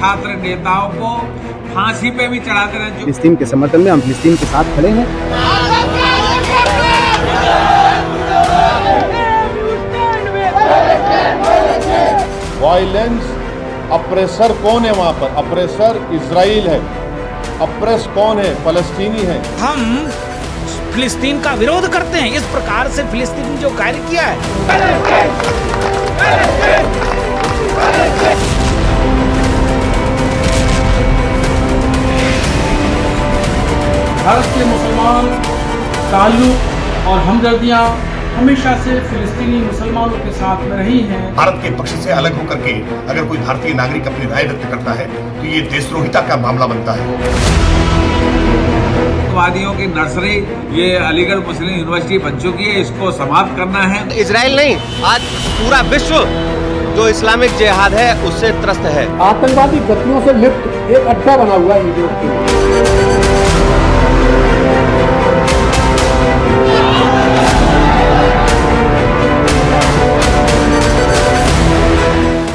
छात्र नेताओं को फांसी पे भी चढ़ाते रहे। फिलिस्तीन के समर्थन में हम फिलिस्तीन के साथ खड़े हैं। वायलेंस अप्रेसर कौन है? वहां पर अप्रेसर इजराइल है, अप्रेस कौन है? फलस्तीनी है। हम फिलिस्तीन का विरोध करते हैं। इस प्रकार से फिलिस्तीन ने जो कार्य किया है, भारत के मुसलमान ताल्लुक और हमदर्दियां हमेशा से फिलिस्तीनी मुसलमानों के साथ में रही हैं। भारत के पक्ष से अलग होकर के अगर कोई भारतीय नागरिक अपनी राय व्यक्त करता है तो ये देशद्रोहिता का मामला बनता है। वादियों की नर्सरी ये अलीगढ़ मुस्लिम यूनिवर्सिटी बन चुकी है, इसको समाप्त करना है। इजराइल नहीं, आज पूरा विश्व जो इस्लामिक जिहाद है उससे त्रस्त है। आतंकवादी गतियों से लिप्त एक अड्डा बना हुआ है।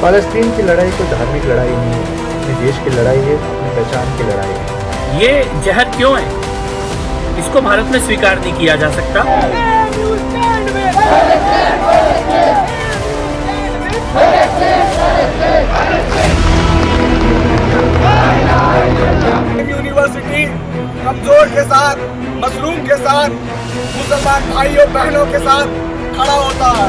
फ़लस्तीन की लड़ाई कोई धार्मिक लड़ाई नहीं है, अपने देश की लड़ाई है, अपनी पहचान की लड़ाई है। ये जहर क्यों है? इसको भारत में स्वीकार नहीं किया जा सकता। यूनिवर्सिटी कमजोर के साथ, मजलूम के साथ, मुसलमान भाइयों बहनों के साथ खड़ा होता है।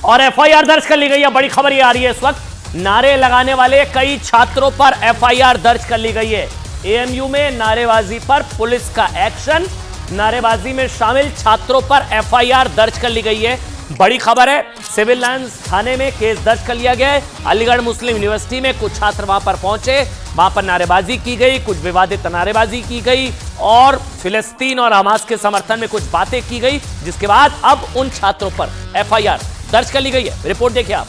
और एफआईआर दर्ज कर ली गई है। बड़ी खबर ये आ रही है इस वक्त, नारे लगाने वाले कई छात्रों पर एफआईआर दर्ज कर ली गई है। एएमयू में नारेबाजी पर पुलिस का एक्शन, नारेबाजी में शामिल छात्रों पर एफआईआर दर्ज कर ली गई है। बड़ी खबर है, सिविल लाइंस थाने में केस दर्ज कर लिया गया है। अलीगढ़ मुस्लिम यूनिवर्सिटी में कुछ छात्र वहां पर पहुंचे, वहां पर नारेबाजी की गई, कुछ विवादित नारेबाजी की गई और फिलिस्तीन और हमास के समर्थन में कुछ बातें की गई, जिसके बाद अब उन छात्रों पर एफआईआर दर्ज कर ली गई है। रिपोर्ट देखिए आप।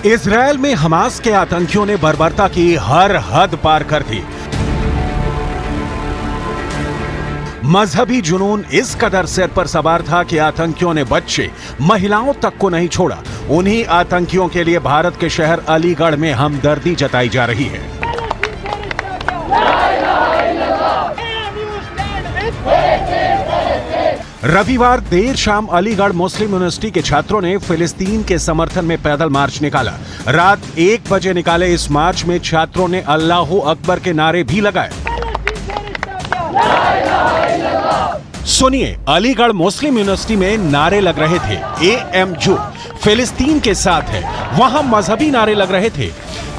इजरायल में हमास के आतंकियों ने बर्बरता की हर हद पार कर दी। मजहबी जुनून इस कदर सिर पर सवार था कि आतंकियों ने बच्चे, महिलाओं तक को नहीं छोड़ा। उन्हीं आतंकियों के लिए भारत के शहर अलीगढ़ में हमदर्दी जताई जा रही है। रविवार देर शाम अलीगढ़ मुस्लिम यूनिवर्सिटी के छात्रों ने फिलिस्तीन के समर्थन में पैदल मार्च निकाला। रात 1 बजे निकाले इस मार्च में छात्रों ने अल्लाहू अकबर के नारे भी लगाए। सुनिए, अलीगढ़ मुस्लिम यूनिवर्सिटी में नारे लग रहे थे, एएमयू फिलिस्तीन के साथ है। वहां मजहबी नारे लग रहे थे।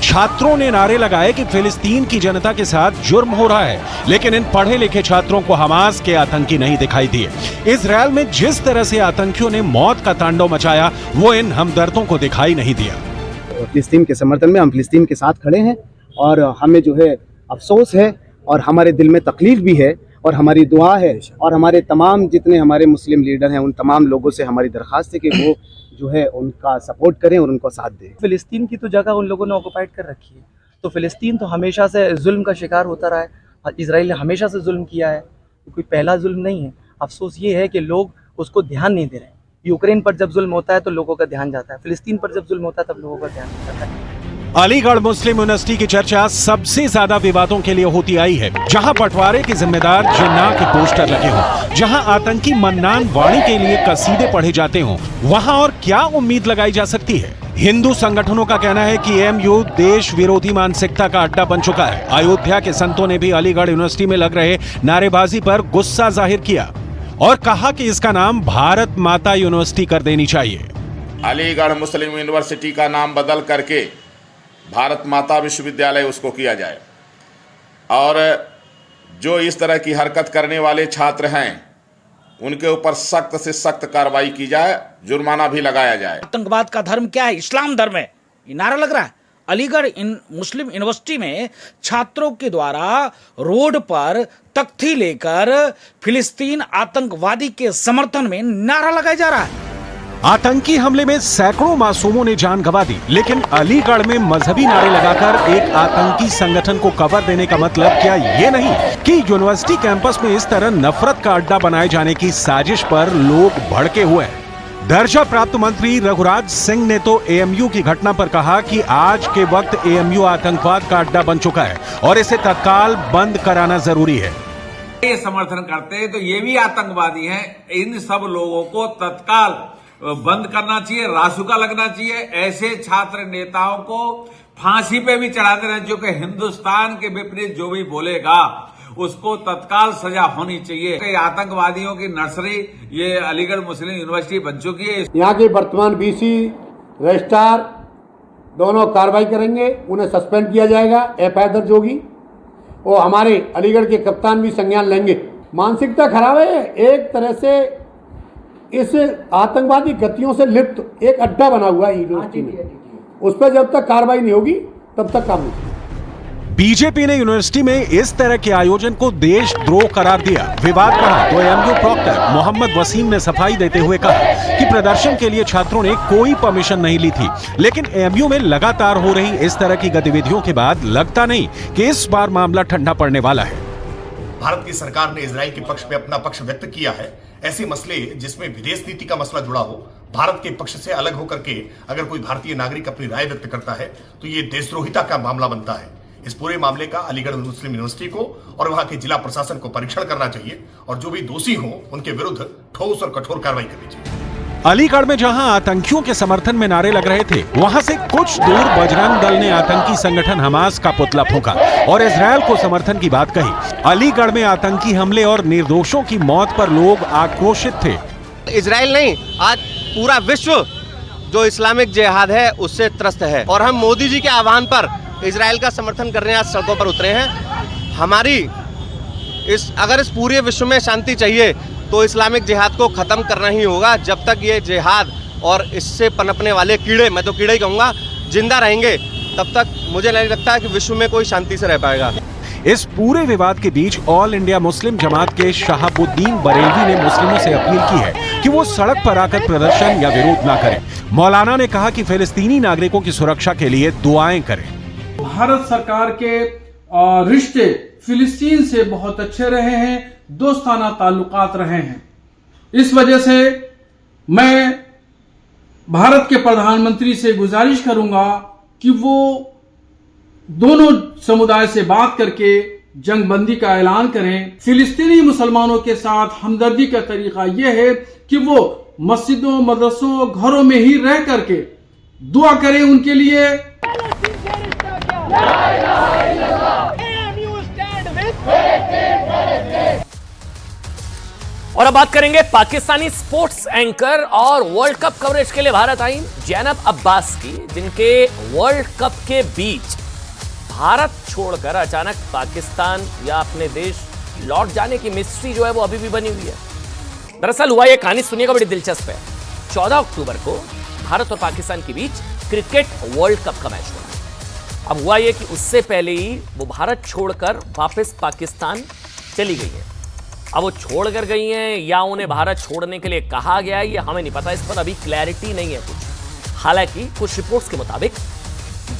छात्रों ने नारे लगाए कि फिलिस्तीन की जनता के साथ जुर्म हो रहा है, लेकिन इन पढ़े लिखे छात्रों को हमास के आतंकी नहीं दिखाई दिए। इजरायल में जिस तरह से आतंकियों ने मौत का तांडव मचाया, वो इन हमदर्दों को दिखाई नहीं दिया। फिलिस्तीन के समर्थन में हम फिलिस्तीन के साथ खड़े हैं और हमें जो है अफसोस है और हमारे दिल में तकलीफ भी है और हमारी दुआ है और हमारे तमाम जितने हमारे मुस्लिम लीडर हैं उन तमाम लोगों से हमारी दरख्वास्त है कि वो जो है उनका सपोर्ट करें और उनको साथ दें। फिलिस्तीन की तो जगह उन लोगों ने ऑक्युपाइड कर रखी है, तो फिलिस्तीन तो हमेशा से जुल्म का शिकार होता रहा है। इजराइल ने हमेशा से जुल्म किया है, तो कोई पहला जुल्म नहीं है। अफसोस ये है कि लोग उसको ध्यान नहीं दे रहे हैं। यूक्रेन पर जब जुल्म होता है तो लोगों का ध्यान जाता है, फिलिस्तीन पर जब जुल्म होता है तब लोगों का ध्यान नहीं जाता है। अलीगढ़ मुस्लिम यूनिवर्सिटी की चर्चा सबसे ज्यादा विवादों के लिए होती आई है, जहां बंटवारे के जिम्मेदार जिन्ना के पोस्टर लगे हों, जहां आतंकी मन्नान वाणी के लिए कसीदे पढ़े जाते हों, वहां और क्या उम्मीद लगाई जा सकती है। हिंदू संगठनों का कहना है कि एएमयू देश विरोधी मानसिकता का अड्डा बन चुका है। अयोध्या के संतों ने भी अलीगढ़ यूनिवर्सिटी में लग रहे नारेबाजी पर गुस्सा जाहिर किया और कहा कि इसका नाम भारत माता यूनिवर्सिटी कर देनी चाहिए। अलीगढ़ मुस्लिम यूनिवर्सिटी का नाम बदल करके भारत माता विश्वविद्यालय उसको किया जाए और जो इस तरह की हरकत करने वाले छात्र हैं उनके ऊपर सख्त से सख्त कार्रवाई की जाए, जुर्माना भी लगाया जाए। आतंकवाद का धर्म क्या है? इस्लाम धर्म है, ये नारा लग रहा है। अलीगढ़ मुस्लिम यूनिवर्सिटी में छात्रों के द्वारा रोड पर तख्ती लेकर फिलिस्तीन आतंकवादी के समर्थन में नारा लगाया जा रहा है। आतंकी हमले में सैकड़ों मासूमों ने जान गंवा दी, लेकिन अलीगढ़ में मजहबी नारे लगाकर एक आतंकी संगठन को कवर देने का मतलब क्या ये नहीं कि यूनिवर्सिटी कैंपस में इस तरह नफरत का अड्डा बनाए जाने की साजिश पर लोग भड़के हुए हैं। दर्जा प्राप्त मंत्री रघुराज सिंह ने तो एएमयू की घटना पर कहा कि आज के वक्त एएमयू आतंकवाद का अड्डा बन चुका है और इसे तत्काल बंद कराना जरूरी है। ये समर्थन करते हैं तो ये भी आतंकवादी हैं। इन सब लोगों को तत्काल बंद करना चाहिए, रासुका लगना चाहिए। ऐसे छात्र नेताओं को फांसी पे भी चढ़ा देना चाहिए, क्योंकि हिंदुस्तान के विपरीत जो भी बोलेगा उसको तत्काल सजा होनी चाहिए। आतंकवादियों की नर्सरी ये अलीगढ़ मुस्लिम यूनिवर्सिटी बन चुकी है। यहाँ के वर्तमान बीसी रजिस्ट्रार दोनों कार्रवाई करेंगे, उन्हें सस्पेंड किया जाएगा, एफआईआर दर्ज होगी और हमारे अलीगढ़ के कप्तान भी संज्ञान लेंगे। मानसिकता खराब है, एक तरह से इस आतंकवादी गतियों से लिप्त एक अड्डा बना हुआ है यूनिवर्सिटी में। उस पर जब तक कार्रवाई नहीं होगी तब तक काम नहीं। बीजेपी ने यूनिवर्सिटी में इस तरह के आयोजन को देशद्रोह करार दिया। विवाद बढ़ा तो एएमयू प्रॉक्टर मोहम्मद वसीम ने सफाई देते हुए कहा कि प्रदर्शन के लिए छात्रों ने कोई परमिशन नहीं ली थी, लेकिन एएमयू में लगातार हो रही इस तरह की गतिविधियों के बाद लगता नहीं कि इस बार मामला ठंडा पड़ने वाला है। भारत की सरकार ने इजराइल के पक्ष में अपना पक्ष व्यक्त किया है। ऐसे मसले जिसमें विदेश नीति का मसला जुड़ा हो, भारत के पक्ष से अलग होकर के अगर कोई भारतीय नागरिक अपनी राय व्यक्त करता है तो ये देशद्रोहिता का मामला बनता है। इस पूरे मामले का अलीगढ़ मुस्लिम यूनिवर्सिटी को और वहां के जिला प्रशासन को परीक्षण करना चाहिए और जो भी दोषी हों उनके विरुद्ध ठोस और कठोर कार्रवाई करनी चाहिए। अलीगढ़ में जहां आतंकियों के समर्थन में नारे लग रहे थे, वहां से कुछ दूर बजरंग दल ने आतंकी संगठन हमास का पुतला फूंका और इजरायल को समर्थन की बात कही। अलीगढ़ में आतंकी हमले और निर्दोषों की मौत पर लोग आक्रोशित थे। इजरायल नहीं, आज पूरा विश्व जो इस्लामिक जिहाद है उससे त्रस्त है और हम मोदी जी के आह्वान पर इजरायल का समर्थन करने आज सड़कों पर उतरे हैं। हमारी अगर इस पूरे विश्व में शांति चाहिए तो इस्लामिक जिहाद को ख़त्म करना ही होगा। जब तक ये जिहाद और इससे पनपने वाले कीड़े, मैं तो कीड़े ही कहूँगा, जिंदा रहेंगे तब तक मुझे नहीं लगता कि विश्व में कोई शांति से रह पाएगा। इस पूरे विवाद के बीच ऑल इंडिया मुस्लिम जमात के शहाबुद्दीन बरेलवी ने मुस्लिमों से अपील की है कि वो सड़क पर आकर प्रदर्शन या विरोध ना करें। मौलाना ने कहा कि फिलिस्तीनी नागरिकों की सुरक्षा के लिए दुआएं करें। भारत सरकार के रिश्ते फिलिस्तीन से बहुत अच्छे रहे हैं, दोस्ताना ताल्लुकात रहे हैं। इस वजह से मैं भारत के प्रधानमंत्री से गुजारिश करूंगा कि वो दोनों समुदाय से बात करके जंगबंदी का ऐलान करें। फिलिस्तीनी मुसलमानों के साथ हमदर्दी का तरीका यह है कि वो मस्जिदों, मदरसों, घरों में ही रह करके दुआ करें उनके लिए। और अब बात करेंगे पाकिस्तानी स्पोर्ट्स एंकर और वर्ल्ड कप कवरेज के लिए भारत आई जैनब अब्बास की, जिनके वर्ल्ड कप के बीच भारत छोड़कर अचानक पाकिस्तान या अपने देश लौट जाने की मिस्ट्री जो है वो अभी भी बनी हुई है। दरअसल हुआ ये कहानी सुनिएगा, बड़ी दिलचस्प है। 14 अक्टूबर को भारत और पाकिस्तान के बीच क्रिकेट वर्ल्ड कप का मैच हुआ। अब हुआ ये कि उससे पहले ही वो भारत छोड़कर वापस पाकिस्तान चली गई है। अब वो छोड़ कर गई हैं या उन्हें भारत छोड़ने के लिए कहा गया है, ये हमें नहीं पता। इस पर अभी क्लैरिटी नहीं है कुछ। हालांकि कुछ रिपोर्ट्स के मुताबिक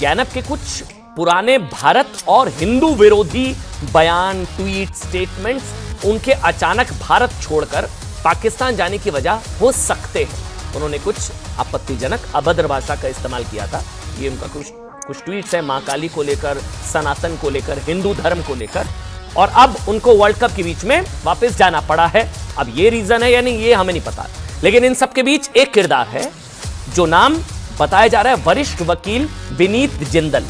जैनब के कुछ पुराने भारत और हिंदू विरोधी बयान, ट्वीट, स्टेटमेंट्स उनके अचानक भारत छोड़कर पाकिस्तान जाने की वजह हो सकते हैं। उन्होंने कुछ आपत्तिजनक अभद्र भाषा का इस्तेमाल किया था। ये उनका कुछ ट्वीट्स हैं महाकाली को लेकर, सनातन को लेकर, हिंदू धर्म को लेकर, और अब उनको वर्ल्ड कप के बीच में वापस जाना पड़ा है। अब ये रीजन है या नहीं ये हमें नहीं पता, लेकिन इन सब के बीच एक किरदार है जो नाम बताया जा रहा है वरिष्ठ वकील विनीत जिंदल,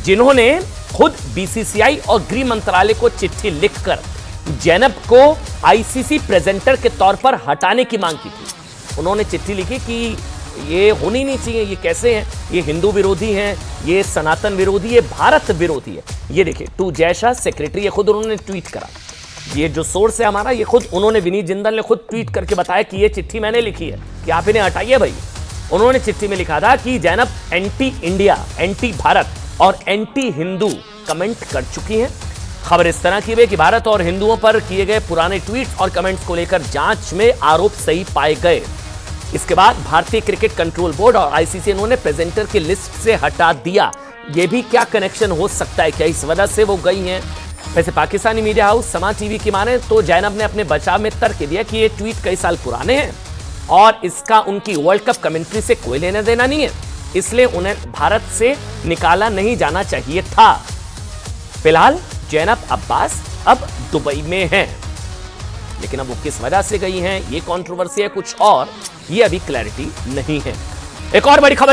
जिन्होंने खुद बीसीसीआई और गृह मंत्रालय को चिट्ठी लिखकर जैनब को आईसीसी प्रेजेंटर के तौर पर हटाने की मांग की थी। उन्होंने चिट्ठी लिखी कि ये होनी नहीं चाहिए, ये कैसे हैं, ये हिंदू विरोधी हैं, ये सनातन विरोधी, ये भारत विरोधी है। ये देखिए टू जयशाह सेक्रेटरी, ये खुद उन्होंने ट्वीट करा। ये जो सोर्स है हमारा, ये खुद उन्होंने विनीत जिंदल ने खुद ट्वीट करके बताया कि ये चिट्ठी मैंने लिखी है कि आप इन्हें हटाइए भाई। उन्होंने चिट्ठी में लिखा था कि Zainab anti India, anti Bharat और एंटी हिंदू कमेंट कर चुकी हैं। खबर इस तरह की है कि भारत और हिंदुओं पर किए गए पुराने ट्वीट्स और कमेंट्स को लेकर जांच में आरोप सही पाए गए। इसके बाद भारतीय क्रिकेट कंट्रोल बोर्ड और आईसीसी इन्होंने प्रेजेंटर की लिस्ट से हटा दिया। यह भी क्या कनेक्शन हो सकता है, क्या इस वजह से वो गई हैं? वैसे पाकिस्तानी मीडिया हाउस समा टीवी की माने तो जैनब ने अपने बचाव में तर्क दिया कि ये ट्वीट कई साल पुराने हैं और इसका उनकी वर्ल्ड कप कमेंट्री से कोई लेना देना नहीं है, इसलिए उन्हें भारत से निकाला नहीं जाना चाहिए था। फिलहाल जैनब अब्बास अब दुबई में हैं, लेकिन अब वो किस वजह से गई हैं, ये कंट्रोवर्सी है कुछ और, ये अभी क्लैरिटी नहीं है। एक और बड़ी खबर